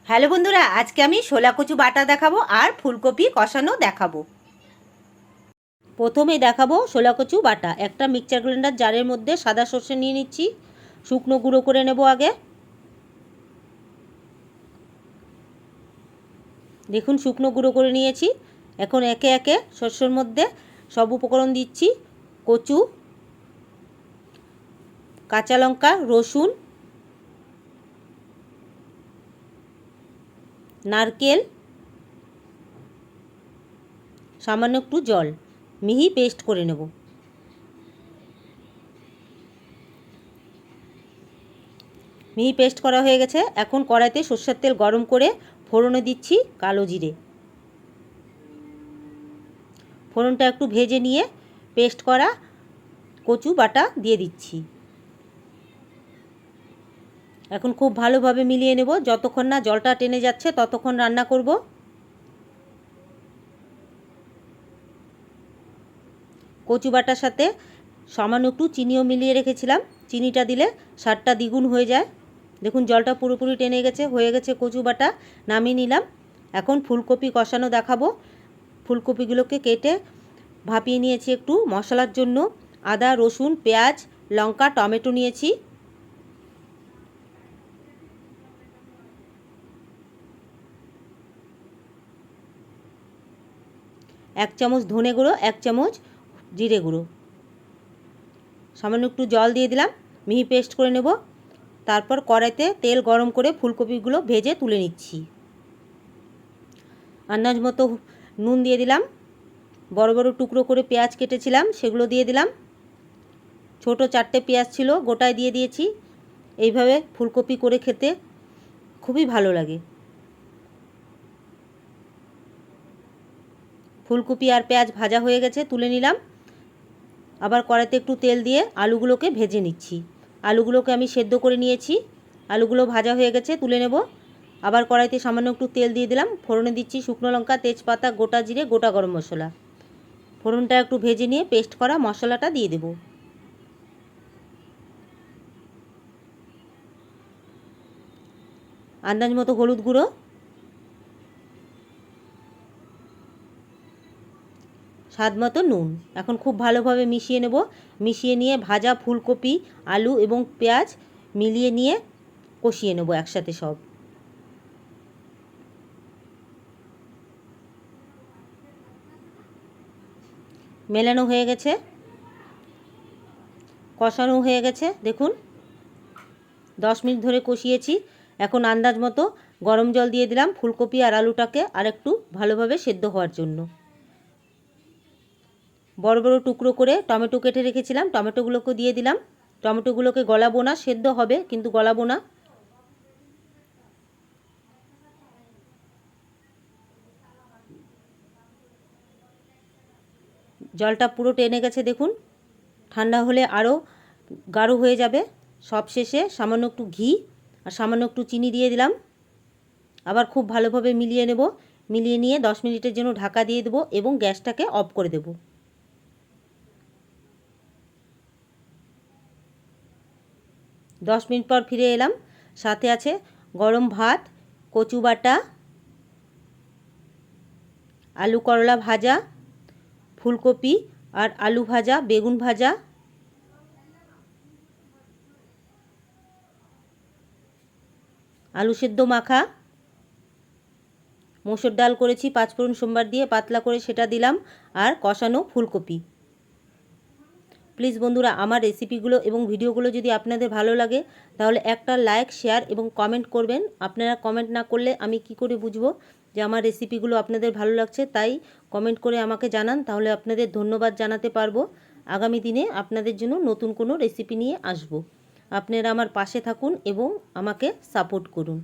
Hello বন্ধুরা, আজকে আমি শোলা কচু বাটা দেখাবো আর ফুলকপি কষানো দেখাবো। প্রথমে দেখাবো শোলা কচু বাটা। একটা মিক্সচার গ্রাইন্ডার জারের মধ্যে সাদা সর্ষে নিয়ে নিচ্ছি, শুকনো গুঁড়ো করে নেব আগে। দেখুন শুকনো গুঁড়ো করে নিয়েছি। এখন একে একে সর্ষের মধ্যে সব উপকরণ দিচ্ছি। কচু, কাঁচা লঙ্কা, রসুন, নারকেল, সামান্য একটু জল, মিহি পেস্ট করে নেব। মিহি পেস্ট করা হয়ে গেছে। এখন কড়াইতে সরষের তেল গরম করে ফোড়নে দিচ্ছি কালো জিরে। ফোড়নটা একটু ভেজে নিয়ে পেস্ট করা কচু বাটা দিয়ে দিচ্ছি। এখন খুব ভালোভাবে মিলিয়ে নেব। যতক্ষণ না জলটা টেনে যাচ্ছে ততক্ষণ রান্না করব। কচু বাটার সাথে সামান্য একটু চিনিও মিলিয়ে রেখেছিলাম। চিনিটা দিলে স্বাদটা দ্বিগুণ হয়ে যায়। দেখুন জলটা পুরোপুরি টেনে গেছে, হয়ে গেছে কচু বাটা। নামিয়ে নিলাম। এখন ফুলকপি কষানো দেখাবো। ফুলকপিগুলোকে কেটে ভাপিয়ে নিয়েছি একটু। মশলার জন্য আদা, রসুন, পেঁয়াজ, লঙ্কা, টমেটো নিয়েছি। এক চামচ ধনে গুঁড়ো, এক চামচ জিরে গুঁড়ো, সামান্য একটু জল দিয়ে দিলাম। মিহি পেস্ট করে নেব। তারপর কড়াইতে তেল গরম করে ফুলকপিগুলো ভেজে তুলে নিচ্ছি। আন্দাজ মতো নুন দিয়ে দিলাম। বড় বড় টুকরো করে পেঁয়াজ কেটেছিলাম, সেগুলো দিয়ে দিলাম। ছোট 4টে পেঁয়াজ ছিল, গোটায় দিয়ে দিয়েছি। এইভাবে ফুলকপি করে খেতে খুবই ভালো লাগে। ফুলকপি আর পেঁয়াজ ভাজা হয়ে গেছে, তুলে নিলাম। আবার কড়াইতে একটু তেল দিয়ে আলুগুলোকে ভেজে নিচ্ছি। আলুগুলোকে আমি সেদ্ধ করে নিয়েছি। আলুগুলো ভাজা হয়ে গেছে, তুলে নেব। আবার কড়াইতে সামান্য একটু তেল দিয়ে দিলাম। ফোড়নে দিচ্ছি শুকনো লঙ্কা, তেজপাতা, গোটা জিরে, গোটা গরম মশলা। ফোড়নটা একটু ভেজে নিয়ে পেস্ট করা মশলাটা দিয়ে দেব। আন্দাজ মতো হলুদ গুঁড়ো, স্বাদ মতো নুন। এখন খুব ভালোভাবে মিশিয়ে নেব। মিশিয়ে নিয়ে ভাজা ফুলকপি, আলু এবং পেঁয়াজ মিলিয়ে নিয়ে কষিয়ে নেব একসাথে সব। মেলানো হয়ে গেছে, কষানো হয়ে গেছে। দেখুন 10 মিনিট ধরে কষিয়েছি। এখন আন্দাজ মতো গরম জল দিয়ে দিলাম ফুলকপি আর আলুটাকে আরেকটু ভালোভাবে সেদ্ধ হওয়ার জন্য। বড় বড় টুকরো করে টমেটো কেটে রেখেছিলাম, টমেটোগুলোকে দিয়ে দিলাম। টমেটোগুলোকে গলাবো না, সেদ্ধ হবে কিন্তু গলাবো না। জলটা পুরো টেনে গেছে দেখুন। ঠান্ডা হলে আরও গাঢ় হয়ে যাবে। সব শেষে সামান্য একটু ঘি আর সামান্য একটু চিনি দিয়ে দিলাম। আবার খুব ভালোভাবে মিলিয়ে নেব। মিলিয়ে নিয়ে 10 মিনিটের জন্য ঢাকা দিয়ে দেবো এবং গ্যাসটাকে অফ করে দেব। 10 মিনিট পর ফিরে এলাম। সাথে আছে গরম ভাত, কচু বাটা, আলু করলা ভাজা, ফুলকপি আর আলু ভাজা, বেগুন ভাজা, আলু সেদ্ধ মাখা, মসুর ডাল করেছি 5 ফোড়ন সোমবার দিয়ে পাতলা করে, সেটা দিলাম। আর কষানো ফুলকপি। প্লিজ বন্ধুরা, আমার রেসিপিগুলো এবং ভিডিওগুলো যদি আপনাদের ভালো লাগে তাহলে একটা লাইক, শেয়ার এবং কমেন্ট করবেন। আপনারা কমেন্ট না করলে আমি কি করে বুঝবো যে আমার রেসিপিগুলো আপনাদের ভালো লাগছে? তাই কমেন্ট করে আমাকে জানান, তাহলে আপনাদের ধন্যবাদ জানাতে পারবো। আগামী দিনে আপনাদের জন্য নতুন কোনো রেসিপি নিয়ে আসব। আপনারা আমার পাশে থাকুন এবং আমাকে সাপোর্ট করুন।